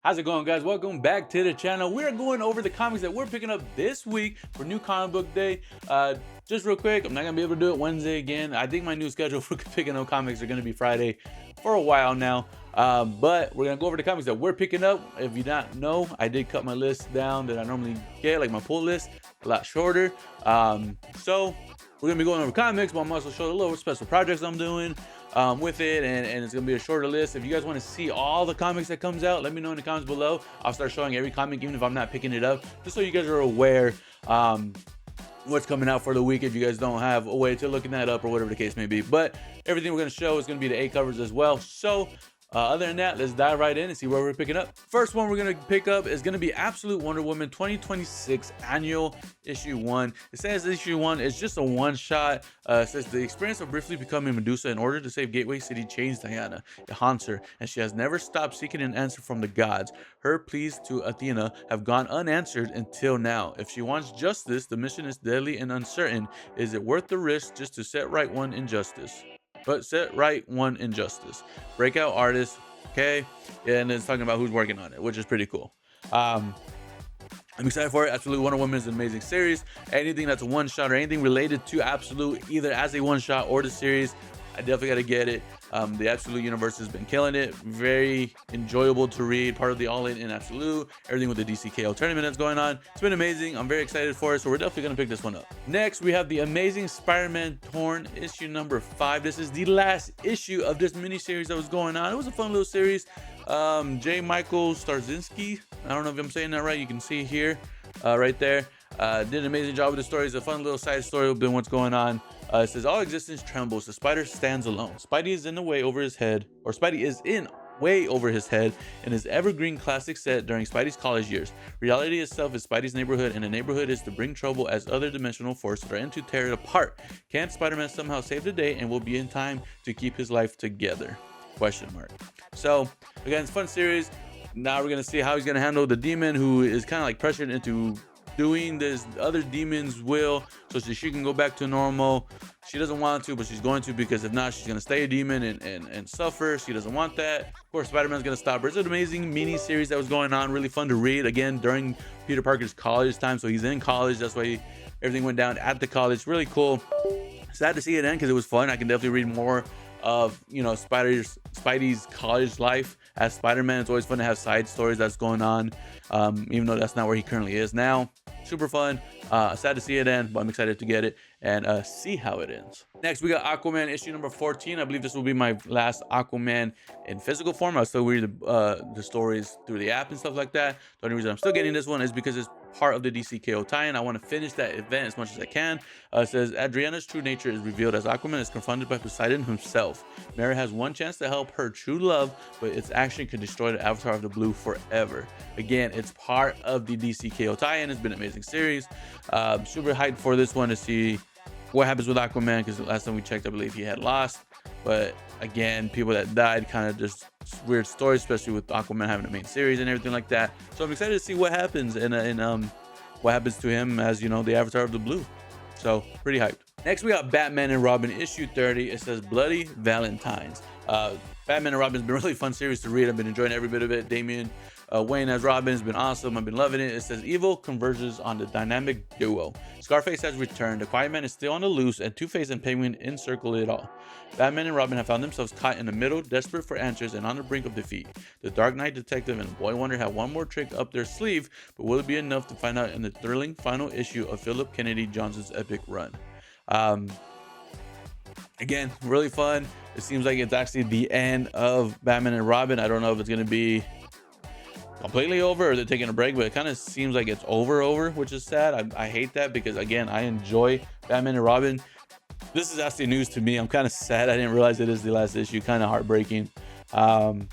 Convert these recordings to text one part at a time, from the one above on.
How's it going, guys? Welcome back to the channel. We're going over the comics that we're picking up this week for New Comic Book Day. Just real quick, I'm not gonna be able to do it Wednesday again. I think my new schedule for picking up comics are gonna be Friday for a while now. But we're gonna go over the comics that we're picking up. If you don't know, I did cut my list down that I normally get, like my pull list, a lot shorter. So we're gonna be going over comics, but I'm also showing a little special projects I'm doing with it, and it's gonna be a shorter list. If you guys want to see all the comics that comes out, let me know in the comments below. I'll start showing every comic, even if I'm not picking it up, just so you guys are aware what's coming out for the week, if you guys don't have a way to looking that up or whatever the case may be. But everything we're going to show is going to be the A covers as well. So other than that, let's dive right in and see where we're picking up. First one we're going to pick up is going to be Absolute Wonder Woman 2026 Annual Issue 1. It says Issue 1 is just a one-shot. It says the experience of briefly becoming Medusa in order to save Gateway City changed Diana. It haunts her, and she has never stopped seeking an answer from the gods. Her pleas to Athena have gone unanswered until now. If she wants justice, the mission is deadly and uncertain. Is it worth the risk just to set right one injustice? Breakout artist, okay, and it's talking about who's working on it, which is pretty cool. I'm excited for it. Absolute Wonder Woman is an amazing series. Anything that's a one shot or anything related to Absolute, either as a one shot or the series, I definitely got to get it. The Absolute universe has been killing it. Very enjoyable to read. Part of the All In Absolute. Everything with the DCKO tournament that's going on. It's been amazing. I'm very excited for it. So we're definitely going to pick this one up. Next, we have the Amazing Spider-Man Torn issue number 5. This is the last issue of this mini series that was going on. It was a fun little series. J. Michael Starzinski. I don't know if I'm saying that right. You can see here, right there. Did an amazing job with the story. It's a fun little side story of what's going on. It says all existence trembles. The spider stands alone. Spidey is in way over his head in his evergreen classic set during Spidey's college years. Reality itself is Spidey's neighborhood, and the neighborhood is to bring trouble as other dimensional forces threaten to tear it apart. Can Spider-Man somehow save the day and will be in time to keep his life together? Question mark. So again, it's a fun series. Now we're gonna see how he's gonna handle the demon who is kind of like pressured into doing this other demon's will so she can go back to normal. She doesn't want to, but she's going to, because if not, she's gonna stay a demon and suffer. She doesn't want that. Of course, Spider-Man's gonna stop her. It's an amazing mini series that was going on, really fun to read, again during Peter Parker's college time. So he's in college, that's why everything went down at the college. Really cool. Sad to see it end because it was fun. I can definitely read more of, you know, Spidey's college life as Spider-Man. It's always fun to have side stories that's going on, even though that's not where he currently is now. Super fun. Sad to see it end, but I'm excited to get it and see how it ends. Next, we got Aquaman issue number 14. I believe this will be my last Aquaman in physical form. I'll still read the stories through the app and stuff like that. The only reason I'm still getting this one is because it's part of the DCKO tie-in. I want to finish that event as much as I can. It says Adriana's true nature is revealed as Aquaman is confronted by Poseidon himself. Mera has one chance to help her true love, but its action could destroy the Avatar of the Blue forever. Again, it's part of the DCKO tie-in. It's been an amazing series. Super hyped for this one to see what happens with Aquaman, because the last time we checked, I believe he had lost. But again, people that died, kind of just weird stories, especially with Aquaman having a main series and everything like that. So I'm excited to see what happens and what happens to him as, you know, the Avatar of the Blue. So pretty hyped. Next, we got Batman and Robin issue 30. It says Bloody Valentines. Batman and Robin has been a really fun series to read. I've been enjoying every bit of it. Damian Wayne as Robin has been awesome. I've been loving it. It says evil converges on the dynamic duo. Scarface has returned. The Quiet Man is still on the loose, and Two-Face and Penguin encircle it all. Batman and Robin have found themselves caught in the middle, desperate for answers and on the brink of defeat. The Dark Knight detective and Boy Wonder have one more trick up their sleeve, but will it be enough to find out in the thrilling final issue of Philip Kennedy Johnson's epic run? Again, really fun. It seems like it's actually the end of Batman and Robin. I don't know if it's going to be completely over or they're taking a break, but it kind of seems like it's over, which is sad. I hate that because, again, I enjoy Batman and Robin. This is actually news to me. I'm kind of sad. I didn't realize it is the last issue. Kind of heartbreaking. But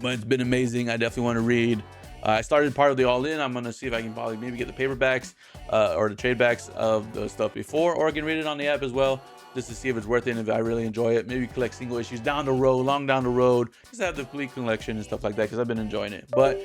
it's been amazing. I definitely want to read. I started part of the All In. I'm going to see if I can probably maybe get the paperbacks or the trade backs of the stuff before, or I can read it on the app as well, just to see if it's worth it and if I really enjoy it. Maybe collect single issues down the road, long down the road, just have the complete collection and stuff like that, because I've been enjoying it. But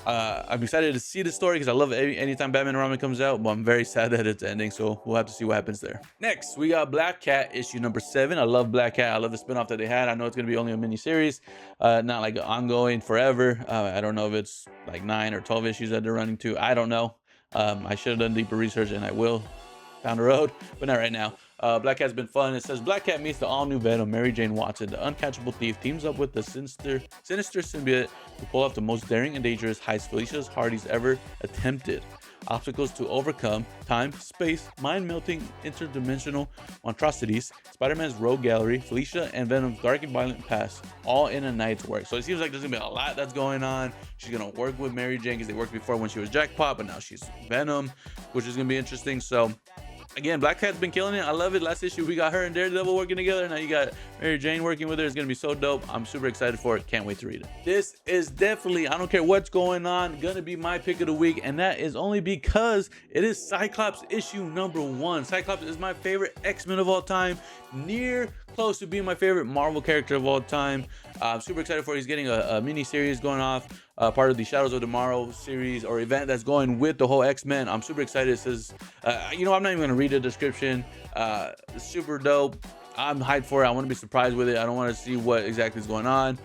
I'm excited to see the story because I love anytime Batman and Robin comes out, but I'm very sad that it's ending. So we'll have to see what happens there. Next, we got Black Cat issue number 7. I love Black Cat. I love the spinoff that they had. I know it's gonna be only a mini series, not like ongoing forever. I don't know if it's like 9 or 12 issues that they're running to. I don't know. I should have done deeper research, and I will down the road, but not right now. Black Cat's been fun. It says Black Cat meets the all-new Venom, Mary Jane Watson. The uncatchable thief teams up with the sinister symbiote to pull off the most daring and dangerous heist Felicia Hardy's ever attempted. Obstacles to overcome, time, space, mind-melting, interdimensional monstrosities, Spider-Man's rogue gallery, Felicia and Venom's dark and violent past, all in a night's work. So it seems like there's gonna be a lot that's going on. She's gonna work with Mary Jane because they worked before when she was Jackpot, but now she's Venom, which is gonna be interesting. So again, Black Cat's been killing it. I love it. Last issue, we got her and Daredevil working together. Now you got Mary Jane working with her. It's going to be so dope. I'm super excited for it. Can't wait to read it. This is definitely, I don't care what's going on, going to be my pick of the week. And that is only because it is Cyclops issue number 1. Cyclops is my favorite X-Men of all time. Near close to being my favorite Marvel character of all time. I'm super excited for it. He's getting a mini series going off, part of the Shadows of Tomorrow series or event that's going with the whole X-Men. I'm super excited. It says, I'm not even going to read the description. It's super dope. I'm hyped for it. I want to be surprised with it. I don't want to see what exactly is going on.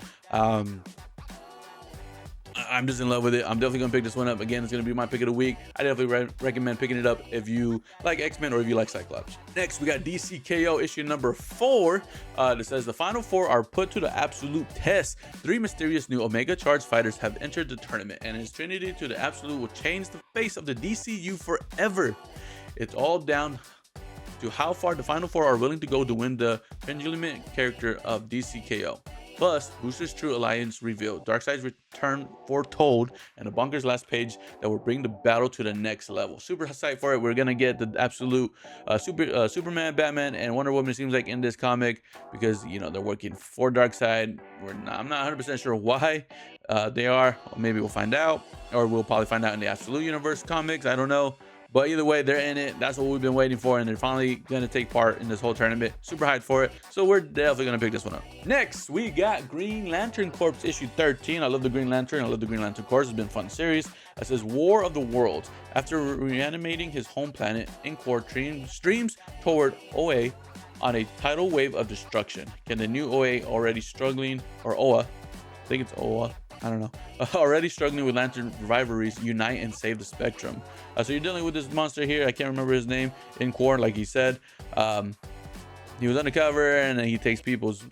I'm just in love with it. I'm definitely gonna pick this one up. Again, it's gonna be my pick of the week. I definitely recommend picking it up if you like X-Men or if you like Cyclops. Next, we got DCKO issue number 4. That says the final 4 are put to the absolute test. 3 mysterious new Omega Charge fighters have entered the tournament, and his trinity to the absolute will change the face of the DCU forever. It's all down to how far the final 4 are willing to go to win the pendulum character of DCKO. Plus, Booster's True Alliance revealed, Darkseid's return foretold, and a bonkers last page that will bring the battle to the next level. Super hyped for it. We're gonna get the absolute Superman, Batman, and Wonder Woman, it seems like, in this comic because they're working for Darkseid. I'm not 100% sure why they are. Maybe we'll find out, or we'll probably find out in the Absolute Universe comics. I don't know. But either way, they're in it. That's what we've been waiting for, and they're finally going to take part in this whole tournament. Super hyped for it, so we're definitely going to pick this one up. Next, we got Green Lantern Corps issue 13. I love the Green Lantern. I love the Green Lantern Corps. It's been a fun series. It says War of the Worlds. After reanimating his home planet, Inqor streams toward OA on a tidal wave of destruction. Can the new OA already struggling, or OA, I think it's OA, I don't know, already struggling with lantern rivalries, unite and save the spectrum. So you're dealing with this monster here. I can't remember his name. Inqor, like he said. He was undercover, and then he takes people's,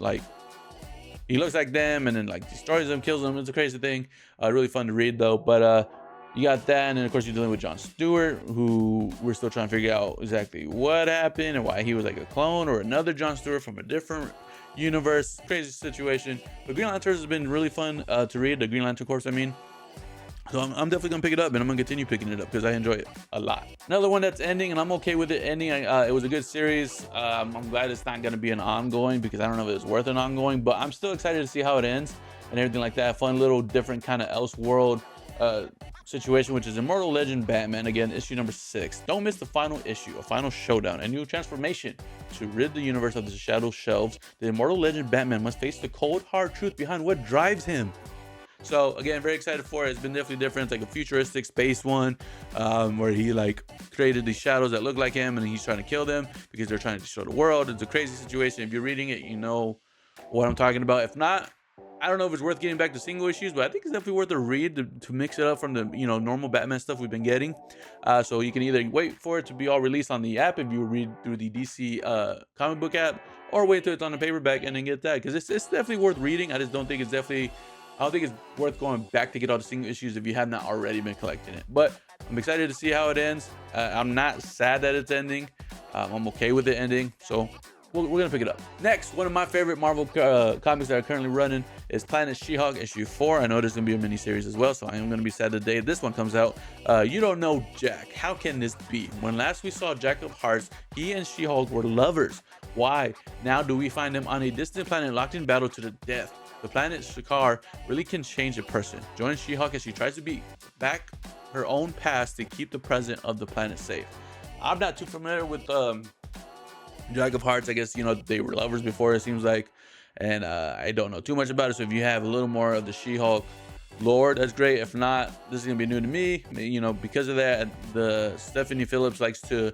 he looks like them, and then destroys them, kills them. It's a crazy thing. Really fun to read though. But you got that, and then of course you're dealing with John Stewart, who we're still trying to figure out exactly what happened and why he was like a clone or another John Stewart from a different universe. Crazy situation. But Green Lanterns has been really fun to read. The Green Lantern Corps, I mean. So I'm definitely gonna pick it up, and I'm gonna continue picking it up because I enjoy it a lot. Another one that's ending, and I'm okay with it ending. It was a good series. I'm glad it's not gonna be an ongoing because I don't know if it's worth an ongoing, but I'm still excited to see how it ends and everything like that. Fun little different kind of Elseworld situation, which is Immortal Legend Batman. Again, issue number 6. Don't miss the final issue, a final showdown, a new transformation to rid the universe of the shadow shelves. The Immortal Legend Batman must face the cold hard truth behind what drives him. So again, very excited for it. It's been definitely different. It's like a futuristic space one, where he created these shadows that look like him, and he's trying to kill them because they're trying to destroy the world. It's a crazy situation. If you're reading it, you know what I'm talking about. If not, I don't know if it's worth getting back to single issues, but I think it's definitely worth a read to mix it up from the normal Batman stuff we've been getting. So you can either wait for it to be all released on the app if you read through the DC comic book app, or wait till it's on the paperback and then get that, because it's definitely worth reading. I just don't think I don't think it's worth going back to get all the single issues if you have not already been collecting it. But I'm excited to see how it ends. I'm not sad that it's ending. I'm okay with it ending. So we're gonna pick it up. Next, one of my favorite Marvel comics that are currently running is Planet She-Hulk issue 4. I know there's gonna be a mini series as well, so I am gonna be sad the day this one comes out. You don't know Jack. How can this be? When last we saw Jack of Hearts, he and She-Hulk were lovers. Why? Now do we find them on a distant planet locked in battle to the death? The planet Shakar really can change a person. Join She-Hulk as she tries to beat back her own past to keep the present of the planet safe. I'm not too familiar with Jack of Hearts. I guess they were lovers before, it seems like, and I don't know too much about it. So if you have a little more of the She-Hulk lore, that's great. If not, this is gonna be new to me. You know, because of that, the Stephanie Phillips likes to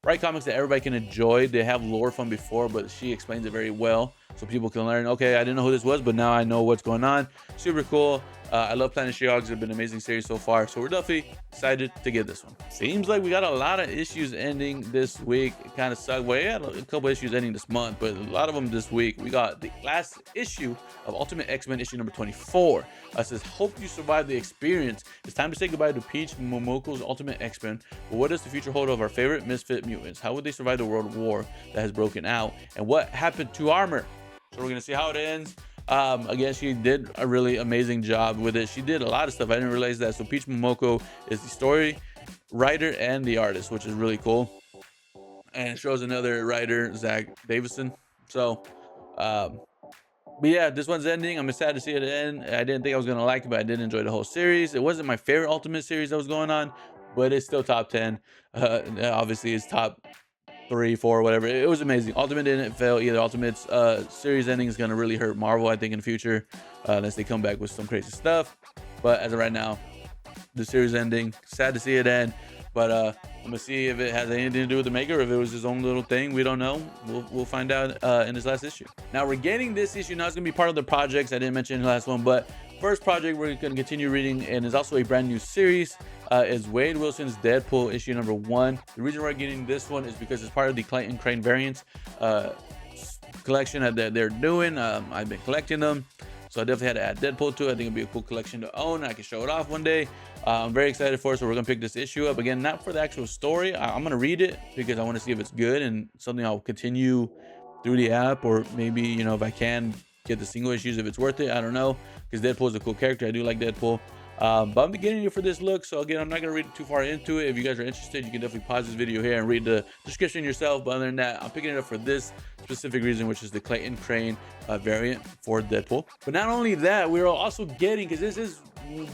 write comics that everybody can enjoy. They have lore from before, but she explains it very well, so people can learn. Okay, I didn't know who this was, but now I know what's going on. Super cool. I love Planet She-Hulk. It's been an amazing series so far, so we're definitely excited to get this one. Seems like we got a lot of issues ending this week. It kind of sucked. Well, we had a couple issues ending this month, but a lot of them this week. We got the last issue of Ultimate X-Men issue number 24. It says, hope you survive the experience. It's time to say goodbye to Peach Momoko's Ultimate X-Men. But what does the future hold of our favorite misfit mutants? How would they survive the world war that has broken out? And what happened to Armor? So we're gonna see how it ends. Again, she did a really amazing job with it. She did a lot of stuff. I didn't realize that. So Peach Momoko is the story writer and the artist, which is really cool. And it shows another writer, Zach Davison. So, but yeah, this one's ending. I'm sad to see it end. I didn't think I was gonna like it, but I did enjoy the whole series. It wasn't my favorite Ultimate series that was going on, but it's still top 10. Obviously, it's top 3, 4, whatever. It was amazing. Ultimate didn't fail either. Ultimate's series ending is gonna really hurt Marvel, I think, in the future, unless they come back with some crazy stuff. But as of right now, the series ending. Sad to see it end, but I'm gonna see if it has anything to do with the maker, or if it was his own little thing. We don't know. We'll find out in this last issue. Now we're getting this issue. Now it's gonna be part of the projects I didn't mention in the last one, but first project we're going to continue reading, and is also a brand new series, is Wade Wilson's Deadpool issue number 1. The reason we're getting this one is because it's part of the Clayton Crane variants collection that they're doing. I've been collecting them, so I definitely had to add Deadpool to it. I think it'd be a cool collection to own. I can show it off one day. I'm very excited for it, so we're gonna pick this issue up. Again, not for the actual story. I'm gonna read it because I want to see if it's good and something I'll continue through the app, or maybe, you know, if I can get the single issues, if it's worth it. I don't know, because Deadpool is a cool character. I do like Deadpool. But I'm beginning it for this look, so again, I'm not going to read too far into it. If you guys are interested, you can definitely pause this video here and read the description yourself. But other than that, I'm picking it up for this specific reason, which is the Clayton Crane variant for Deadpool. But not only that, we're also getting, because this is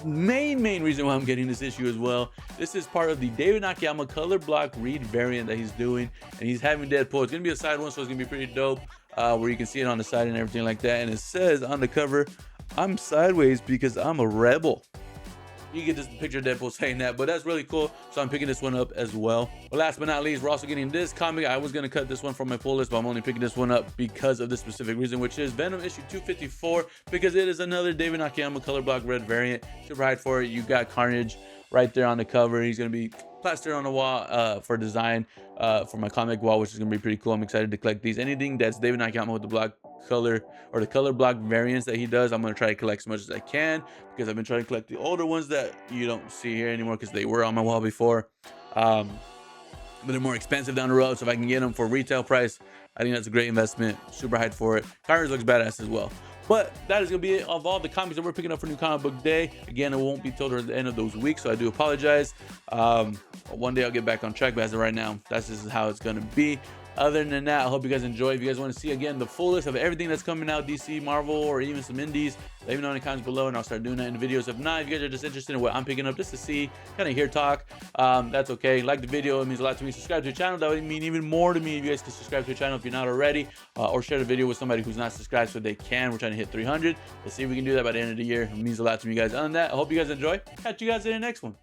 main reason why I'm getting this issue as well. This is part of the David Nakayama color block read variant that he's doing, and he's having Deadpool. It's going to be a side one, so it's going to be pretty dope, where you can see it on the side and everything like that. And it says on the cover, I'm sideways because I'm a rebel. You get this picture of Deadpool saying that, but that's really cool, so I'm picking this one up as well. But last but not least, we're also getting this comic. I was going to cut this one from my pull list, but I'm only picking this one up because of this specific reason, which is Venom issue 254, because it is another David Nakayama color block red variant. Super hyped for it. You got Carnage right there on the cover. He's going to be plastered on the wall for design for my comic wall, which is going to be pretty cool. I'm excited to collect these. Anything that's David Nakayama with the block color, or the color block variants that he does, I'm going to try to collect as much as I can, because I've been trying to collect the older ones that you don't see here anymore, because they were on my wall before, but they're more expensive down the road. So if I can get them for retail price, I think that's a great investment. Super hyped for it. Carnage looks badass as well. But that is going to be it of all the comics that we're picking up for New Comic Book Day. Again, it won't be till the end of those weeks, so I do apologize. One day I'll get back on track, but as of right now, that's just how it's going to be. Other than that, I hope you guys enjoy. If you guys want to see, again, the full list of everything that's coming out, DC, Marvel, or even some indies, let me know in the comments below, and I'll start doing that in the videos. If not, if you guys are just interested in what I'm picking up just to see, kind of hear talk, that's okay. Like the video, it means a lot to me. Subscribe to the channel. That would mean even more to me if you guys can subscribe to the channel if you're not already, or share the video with somebody who's not subscribed so they can. We're trying to hit 300. Let's see if we can do that by the end of the year. It means a lot to me, guys. Other than that, I hope you guys enjoy. Catch you guys in the next one.